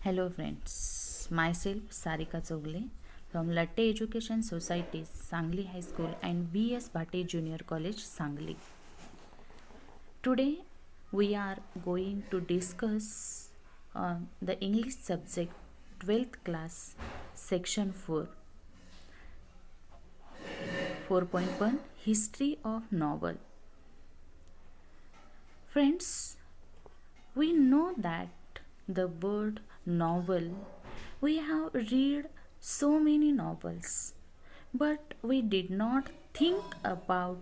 Hello friends, myself Sarika Chogle from Latte Education Society, Sangli High School and B.S. Bhate Junior College, Sangli. Today we are going to discuss on the English subject 12th class section 4.1 History of Novel. Friends, we know that the word novel, we have read so many novels, but we did not think about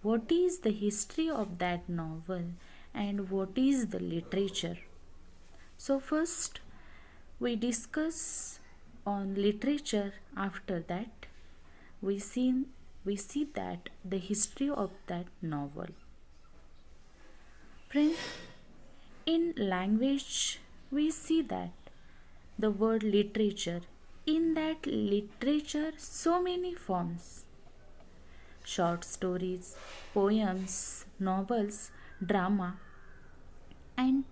what is the history of that novel and what is the literature. So first we discuss on literature. After that we see that the history of that novel. Friends, in language, we see that the word literature, in that literature, so many forms: short stories, poems, novels, drama, and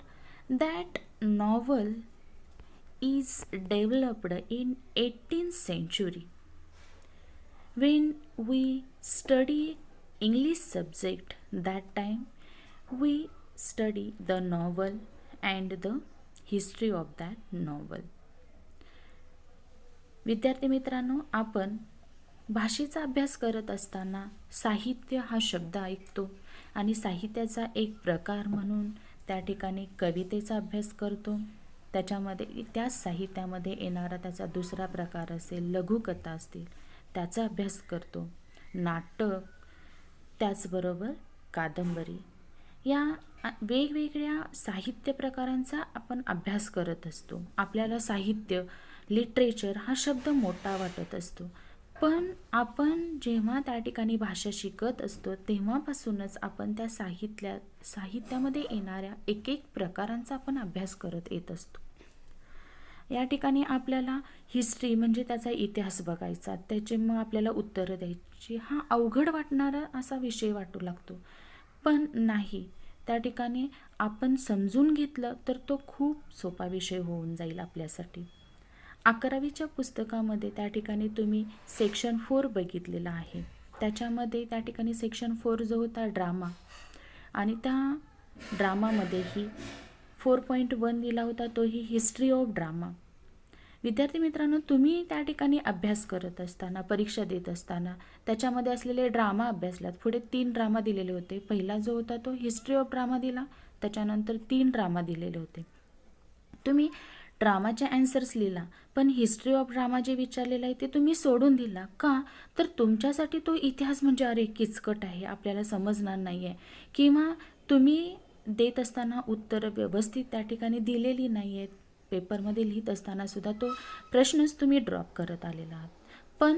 that novel is developed in 18th century. When we study English subject, that time we study the novel and the history of that novel. विद्यार्थी मित्रांनो, आपण भाषेचा अभ्यास करत असताना साहित्य हा शब्द ऐकतो आणि साहित्याचा एक प्रकार म्हणून त्या ठिकाणी कवितेचा अभ्यास करतो. त्याच्यामध्ये त्याच साहित्यामध्ये येणारा त्याचा दुसरा प्रकार असेल, लघुकथा असतील, त्याचा अभ्यास करतो. नाटक, त्याचबरोबर कादंबरी, या वेगवेगळ्या साहित्य प्रकारांचा आपण अभ्यास करत असतो. आपल्याला साहित्य, लिटरेचर हा शब्द मोठा वाटत असतो, पण आपण जेव्हा त्या ठिकाणी भाषा शिकत असतो तेव्हापासूनच आपण त्या साहित्यामध्ये येणाऱ्या एक एक प्रकारांचा आपण अभ्यास करत येत असतो. या ठिकाणी आपल्याला हिस्ट्री म्हणजे त्याचा इतिहास बघायचा, त्याचे मग आपल्याला उत्तरं द्यायची. हा अवघड वाटणारा असा विषय वाटू लागतो, पण नाही, त्या ठिकाणी आपण समजून घेतलं तर तो खूप सोपा विषय होऊन जाईल आपल्यासाठी. 11वीच्या पुस्तकामध्ये त्या ठिकाणी तुम्ही सेक्शन 4 बघितलेला आहे. त्याच्यामध्ये त्या ठिकाणी सेक्शन 4 जो होता ड्रामा, आणि त्या ड्रामामध्येही 4.1 दिला होता, तोही हिस्ट्री ऑफ ड्रामा. विद्यार्थी मित्रांनो, तुम्ही त्या ठिकाणी अभ्यास करत असताना, परीक्षा देत असताना त्याच्यामध्ये असलेले ड्रामा अभ्यासलात. पुढे 3 ड्रामा दिलेले होते. पहिला जो होता तो हिस्ट्री ऑफ ड्रामा दिला, त्याच्यानंतर 3 ड्रामा दिलेले होते. तुम्ही ड्रामाचे ॲन्सर्स लिहिला, पण हिस्ट्री ऑफ ड्रामा जे विचारलेलं आहे ते तुम्ही सोडून दिला. का? तर तुमच्यासाठी तो इतिहास म्हणजे अरे किचकट आहे, आपल्याला समजणार नाही आहे, किंवा तुम्ही देत असताना उत्तरं व्यवस्थित त्या ठिकाणी दिलेली नाही आहेत. पेपरमध्ये लिहित असताना सुद्धा तो प्रश्नच तुम्ही ड्रॉप करत आलेला आहात. पण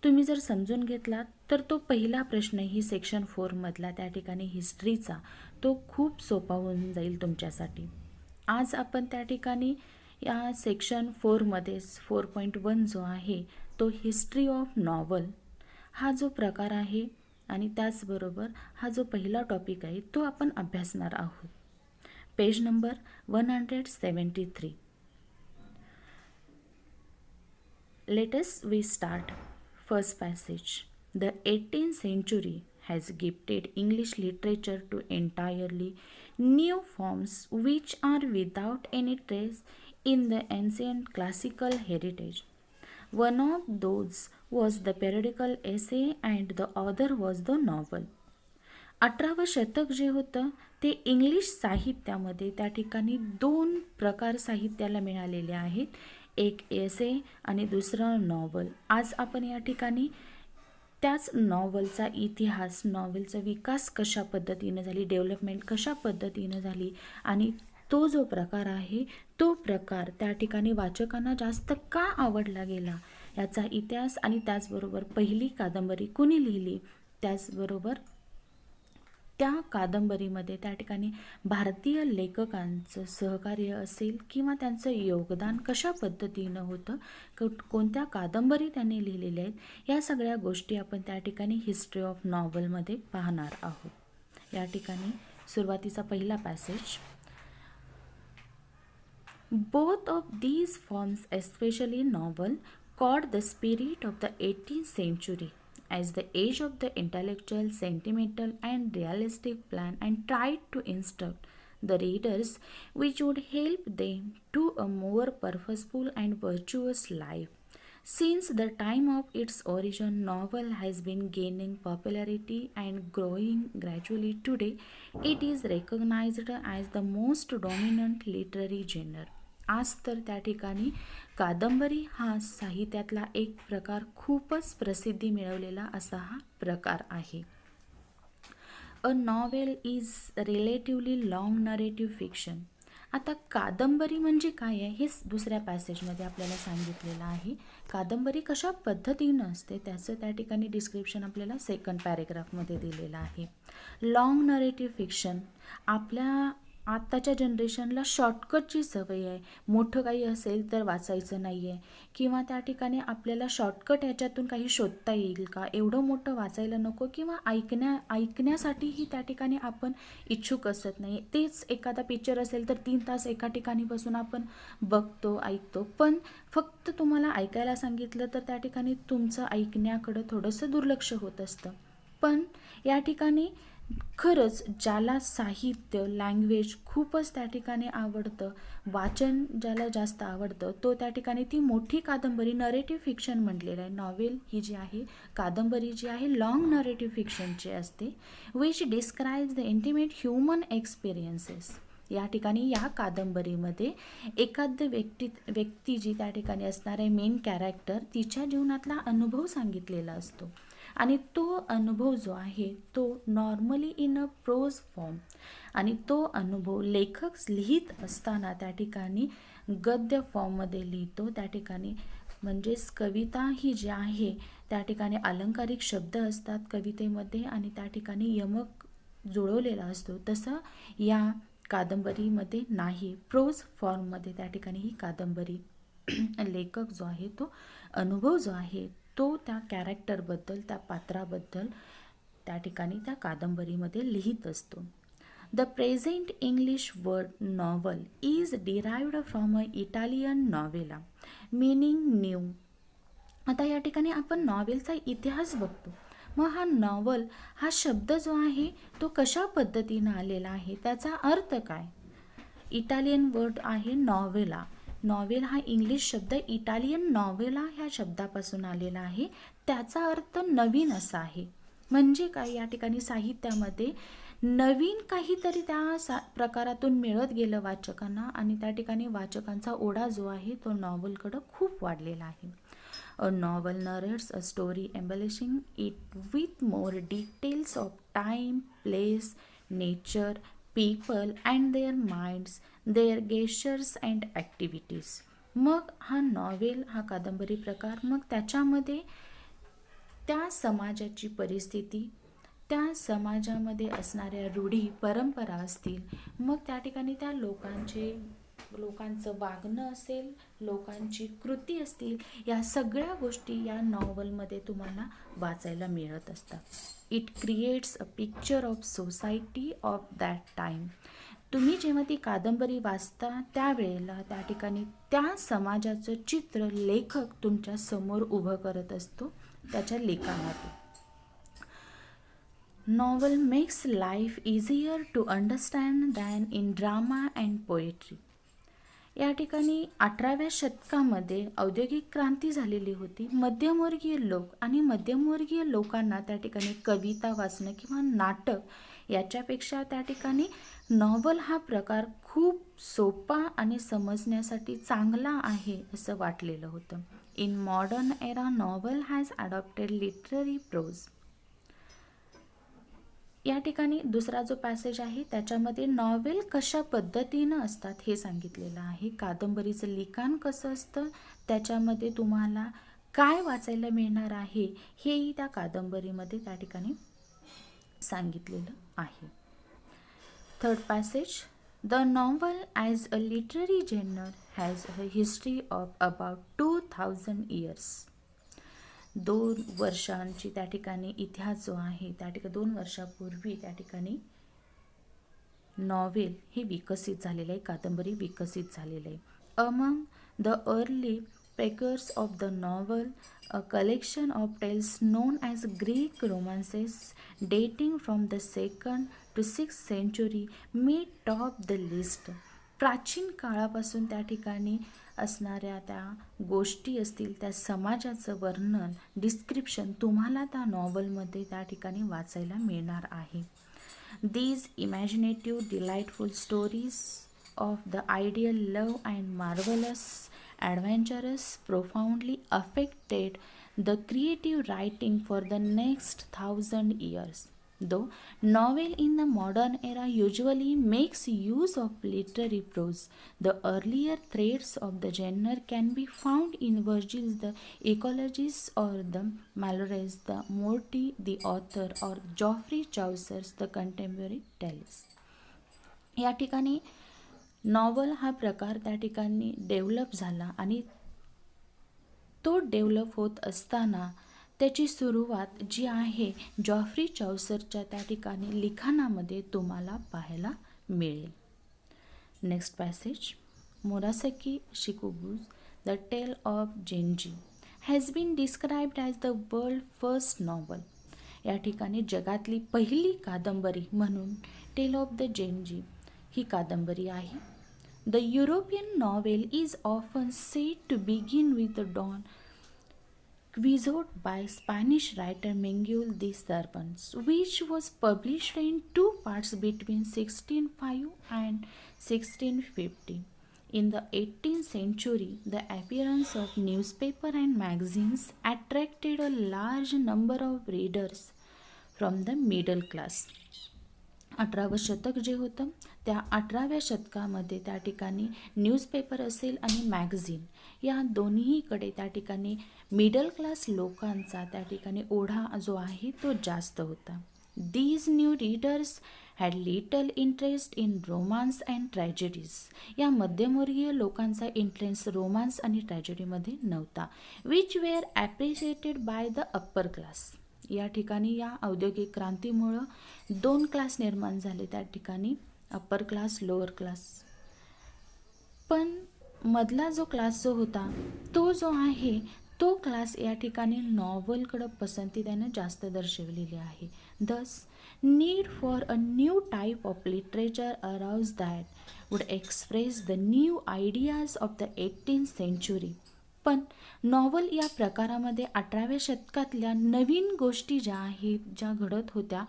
तुम्ही जर समजून घेतलात तर तो पहिला प्रश्नही सेक्शन 4 मधला त्या ठिकाणी हिस्ट्रीचा, तो खूप सोपा होऊन जाईल तुमच्यासाठी. आज आपण त्या ठिकाणी या सेक्शन 4 मध्ये 4.1 जो आहे तो हिस्ट्री ऑफ नॉवल हा जो प्रकार आहे, आणि त्याचबरोबर हा जो पहिला टॉपिक आहे तो आपण अभ्यासणार आहोत. Page number 173. Let us we start. First passage. The 18th century has gifted English literature to entirely new forms which are without any trace in the ancient classical heritage. One of those was the periodical essay and the other was the novel. 18वं शतक जे होतं ते English साहित्यामध्ये त्या ठिकाणी 2 प्रकार साहित्याला मिळालेले आहेत, एक एसे आणि दुसरं नॉवल. आज आपण या ठिकाणी त्याच नॉवलचा इतिहास, नॉवलचा विकास कशा पद्धतीनं झाली, डेव्हलपमेंट कशा पद्धतीनं झाली, आणि तो जो प्रकार आहे तो प्रकार त्या ठिकाणी वाचकांना जास्त का आवडला गेला याचा इतिहास, आणि त्याचबरोबर पहिली कादंबरी कुणी लिहिली, त्याचबरोबर त्या कादंबरीमध्ये त्या ठिकाणी भारतीय लेखकांचं सहकार्य असेल किंवा त्यांचं योगदान कशा पद्धतीनं होतं, कोणत्या कादंबरी त्यांनी लिहिलेल्या आहेत, या सगळ्या गोष्टी आपण त्या ठिकाणी हिस्ट्री ऑफ नॉवलमध्ये पाहणार आहोत. या ठिकाणी सुरुवातीचा पहिला passage. Both of these forms, especially novel, caught the spirit of the 18th century as the age of the intellectual, sentimental, and realistic plan and tried to instruct the readers which would help them to a more purposeful and virtuous life. Since the time of its origin, novel has been gaining popularity and growing gradually. Today, it is recognized as the most dominant literary genre. आज तर त्या ठिकाणी कादंबरी हा साहित्यातला एक प्रकार, खूपच प्रसिद्धी मिळवलेला असा हा प्रकार आहे. A novel is relatively long narrative fiction. आता कादंबरी म्हणजे काय आहे हे दुसऱ्या पॅसेजमध्ये आपल्याला सांगितलेलं आहे. कादंबरी कशा पद्धतीनं असते त्याचं त्या ठिकाणी डिस्क्रिप्शन आपल्याला सेकंड पॅरेग्राफमध्ये दिलेलं आहे. लॉंग नरेटिव्ह फिक्शन, आपल्या आत्ताच्या जनरेशनला शॉर्टकटची सवय आहे. मोठं काही असेल तर वाचायचं नाही आहे, किंवा त्या ठिकाणी आपल्याला शॉर्टकट ह्याच्यातून काही शोधता येईल का, एवढं मोठं वाचायला नको, किंवा ऐकण्यासाठीही त्या ठिकाणी आपण इच्छुक असत नाही. तेच एखादा पिक्चर असेल तर 3 तास एका ठिकाणी बसून आपण बघतो, ऐकतो. पण फक्त तुम्हाला ऐकायला सांगितलं तर त्या ठिकाणी तुमचं ऐकण्याकडं थोडंसं दुर्लक्ष होत असतं. पण या ठिकाणी खरंच ज्याला साहित्य, लँग्वेज खूपच त्या ठिकाणी आवडतं, वाचन ज्याला जास्त आवडतं, तो त्या ठिकाणी ती मोठी कादंबरी, नरेटिव्ह फिक्शन म्हटलेलं आहे. नॉवेल ही जी आहे, कादंबरी जी आहे, लॉंग नरेटिव्ह फिक्शनची असते, which describes the intimate human experiences. या ठिकाणी या कादंबरीमध्ये एखाद व्यक्ती जी त्या ठिकाणी असणार आहे, मेन कॅरेक्टर, तिच्या जीवनातला अनुभव सांगितलेला असतो. आणि तो अनुभव जो आहे तो normally in a prose form, आणि तो अनुभव लेखक लिहित असताना त्या ठिकाणी गद्य फॉर्ममध्ये लिहितो. त्या ठिकाणी म्हणजेच कविता ही जी आहे त्या ठिकाणी अलंकारिक शब्द असतात कवितेमध्ये, आणि त्या ठिकाणी यमक जुळवलेला असतो. तसं या कादंबरीमध्ये नाही, प्रोज फॉर्ममध्ये त्या ठिकाणी ही कादंबरी लेखक जो आहे तो अनुभव जो आहे तो त्या कॅरेक्टरबद्दल, त्या पात्राबद्दल त्या ठिकाणी त्या कादंबरीमध्ये लिहित असतो. The present English word novel is derived from a Italian novella meaning new. आता या ठिकाणी आपण नॉवेलचा इतिहास बघतो. मग हा नॉवल हा शब्द जो आहे तो कशा पद्धतीनं आलेला आहे, त्याचा अर्थ काय. इटालियन वर्ड आहे नॉवेला. नॉवेल हा इंग्लिश शब्द इटालियन नॉवेला ह्या शब्दापासून आलेला आहे. त्याचा अर्थ नवीन असा आहे. म्हणजे काय, या ठिकाणी साहित्यामध्ये नवीन काहीतरी त्या प्रकारातून मिळत गेलं वाचकांना, आणि त्या ठिकाणी वाचकांचा ओढा जो आहे तो नॉवलकडं खूप वाढलेला आहे. A novel narrates a story embellishing it with more details of time, place, nature, people and their minds, their gestures and activities. मग हा नॉवेल, हा कादंबरी प्रकार, मग त्याच्यामध्ये त्या समाजाची परिस्थिती, त्या समाजामध्ये असणाऱ्या रूढी परंपरा असतील, मग त्या ठिकाणी त्या लोकांचं वागणं असेल, लोकांची कृती असतील, या सगळ्या गोष्टी या नॉवलमध्ये तुम्हाला वाचायला मिळत असतात. It creates a picture of society of that time. तुम्ही जेव्हा ती कादंबरी वाचता त्यावेळेला त्या ठिकाणी त्या समाजाचं चित्र लेखक तुमच्या समोर उभं करत असतो त्याच्या लेखनातून. Novel makes life easier to understand than in drama and poetry. या ठिकाणी 18व्या शतकामध्ये औद्योगिक क्रांती झालेली होती. मध्यमवर्गीय लोक आणि मध्यमवर्गीय लोकांना त्या ठिकाणी कविता वाचणं किंवा नाटक याच्यापेक्षा त्या ठिकाणी नॉवल हा प्रकार खूप सोपा आणि समजण्यासाठी चांगला आहे असं वाटलेलं होतं. In modern era novel has adopted literary prose. या ठिकाणी दुसरा जो पॅसेज आहे त्याच्यामध्ये नॉवेल कशा पद्धतीनं असतात हे सांगितलेलं आहे. कादंबरीचं लिखाण कसं असतं, त्याच्यामध्ये तुम्हाला काय वाचायला मिळणार आहे हेही त्या कादंबरीमध्ये त्या ठिकाणी सांगितलेलं आहे. Third passage. The novel as a literary genre has a history of about 2000 years. 2 वर्षांची त्या ठिकाणी इतिहास जो आहे, त्या ठिकाणी 2 वर्षापूर्वी त्या ठिकाणी नॉवेल हे विकसित झालेलं आहे, कादंबरी विकसित झालेलं आहे. Among the early figures of the novel, a collection of tales known as Greek romances dating from the 2nd to 6th century may top the list. प्राचीन काळापासून त्या ठिकाणी असणाऱ्या त्या गोष्टी असतील, त्या समाजाचं वर्णन, डिस्क्रिप्शन तुम्हाला त्या नॉवलमध्ये त्या ठिकाणी वाचायला मिळणार आहे. These imaginative, delightful stories of the ideal love and marvelous adventures profoundly affected the creative writing for the next 1,000 years. Though novel in the modern era usually makes use of literary prose, the earlier threads of the genre can be found in Virgil the Ecologist or the Malories, the Morty the author, or Geoffrey Chaucer's the contemporary tales. या ठिकाणी novel हा प्रकार त्या ठिकाणी develop झाला आणि तो develop होत असताना त्याची सुरुवात जी आहे जॉफ्री चौसरच्या त्या ठिकाणी लिखाणामध्ये तुम्हाला पाहायला मिळेल. Next passage. Murasaki Shikibu's the tale of Genji has been described as the world first novel. या ठिकाणी जगातली पहिली कादंबरी म्हणून टेल ऑफ द जेनजी ही कादंबरी आहे. The European novel is often said to begin with the Don Quixote by Spanish writer Miguel de Cervantes, which was published in 2 parts between 1605 and 1650. In the 18th century, the appearance of newspapers and magazines attracted a large number of readers from the middle class. 18वं शतक जे होतं त्या 18व्या शतकामध्ये त्या ठिकाणी newspaper असेल आणि magazine या दोन्हीकडे त्या ठिकाणी मिडल क्लास लोकांचा त्या ठिकाणी ओढा जो आहे तो जास्त होता. These new readers had little interest in romance and tragedies. या मध्यमवर्गीय लोकांचा इंटरेस्ट रोमांस आणि ट्रॅजेडीमध्ये नव्हता. Which were appreciated by the upper class. या ठिकाणी या औद्योगिक क्रांतीमुळं 2 क्लास निर्माण झाले, त्या ठिकाणी अप्पर क्लास, लोअर क्लास. पण मधला जो क्लास जो होता तो जो आहे तो क्लास या ठिकाणी नॉवलकडं पसंती त्यानं जास्त दर्शवलेली आहे. Thus, need for a new type of literature arose that would express the new ideas of the 18th century. पण नॉवल या प्रकारामध्ये 18व्या शतकातल्या नवीन गोष्टी ज्या आहेत, ज्या घडत होत्या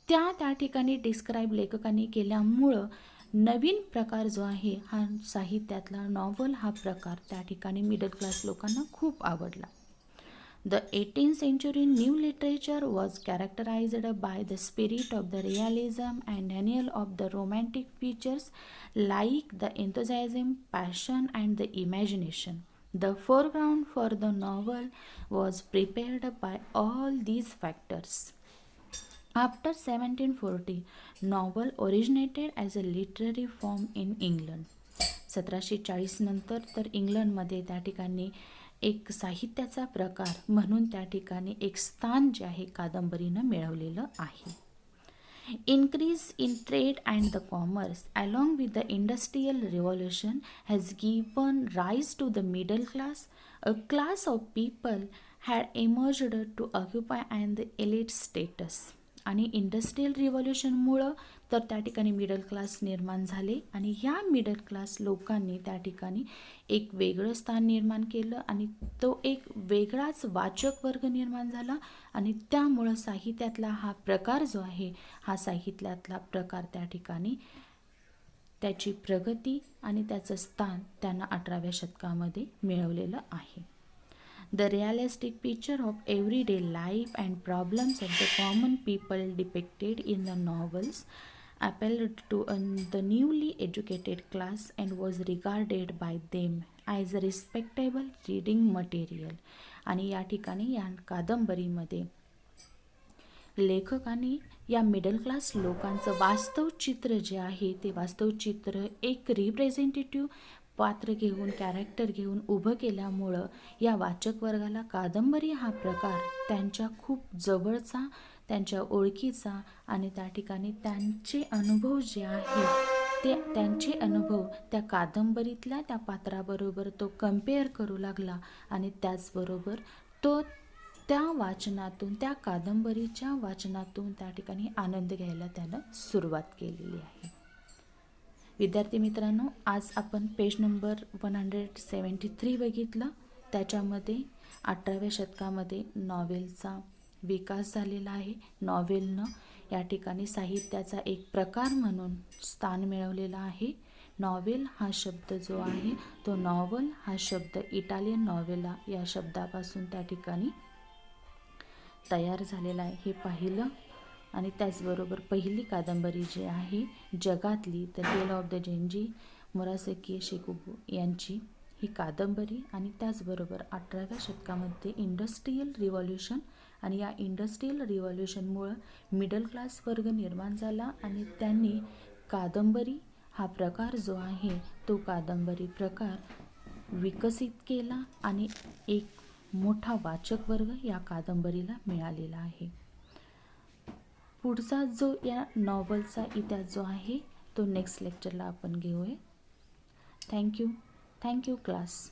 त्या ठिकाणी डिस्क्राईब लेखकांनी केल्यामुळं नवीन प्रकार जो आहे हा साहित्यातला नॉवल हा प्रकार त्या ठिकाणी मिडल क्लास लोकांना खूप आवडला. The 18th century new literature was characterized by the spirit of the realism and denial of the romantic features like the enthusiasm, passion, and the imagination. The foreground for the novel was prepared by all these factors. After 1740, novel originated as a literary form in England. 1740 नंतर तर इंग्लंडमध्ये त्या ठिकाणी एक साहित्याचा प्रकार म्हणून त्या ठिकाणी एक स्थान जे आहे कादंबरीनं मिळवलेलं आहे. Increase in trade and the commerce along with the industrial revolution has given rise to the middle class. A class of people had emerged to occupy and the elite status. आणि इंडस्ट्रियल रिव्हॉल्युशनमुळं तर त्या ठिकाणी middle class निर्माण झाले आणि ह्या middle class लोकांनी त्या ठिकाणी एक वेगळं स्थान निर्माण केलं आणि तो एक वेगळाच वाचक वर्ग निर्माण झाला आणि त्यामुळं साहित्यातला हा प्रकार जो आहे हा साहित्यातला प्रकार त्या ठिकाणी त्याची प्रगती आणि त्याचं स्थान त्यांना 18व्या शतकामध्ये मिळवलेलं आहे. The realistic picture of everyday life and problems of the common people depicted in the novels appealed to the newly educated class and was regarded by them as a respectable reading material. आणि या ठिकाणी या कादंबरीमध्ये लेखकांनी या middle class लोकांचं वास्तव चित्र जे आहे ते वास्तव चित्र एक रिप्रेझेंटेटिव्ह पात्र घेऊन कॅरेक्टर घेऊन उभं केल्यामुळं या वाचक वर्गाला कादंबरी हा प्रकार त्यांच्या खूप जवळचा, त्यांच्या ओळखीचा आणि त्या ठिकाणी त्यांचे अनुभव जे आहेत त्यांचे अनुभव त्या कादंबरीतल्या त्या पात्राबरोबर तो कम्पेअर करू लागला आणि त्याचबरोबर तो त्या वाचनातून, त्या कादंबरीच्या वाचनातून त्या ठिकाणी आनंद घ्यायला त्यानं सुरुवात केलेली आहे. विद्यार्थी मित्रांनो, आज आपण पेज नंबर 173 बघितलं. त्याच्यामध्ये 18व्या शतकामध्ये नॉवेलचा विकास झालेला आहे. नॉवेलनं या ठिकाणी साहित्याचा एक प्रकार म्हणून स्थान मिळवलेलं आहे. नॉवेल हा शब्द जो आहे तो नॉवल हा शब्द इटालियन नॉवेला या शब्दापासून त्या ठिकाणी तयार झालेला आहे हे पाहिलं. आणि त्याचबरोबर पहिली कादंबरी जी आहे जगातली the tale of the Genji Murasaki Shikibu यांची ही कादंबरी. आणि त्याचबरोबर 18व्या शतकामध्ये इंडस्ट्रियल रिव्हॉल्युशन आणि या इंडस्ट्रियल रिव्हॉल्युशनमुळं मिडल क्लास वर्ग निर्माण झाला आणि त्यांनी कादंबरी हा प्रकार जो आहे तो कादंबरी प्रकार विकसित केला आणि एक मोठा वाचक वर्ग या कादंबरीला मिळालेला आहे. पुढचा जो या नॉवलचा इतिहास जो आहे तो नेक्स्ट लेक्चरला आपण घेऊया. Thank you class.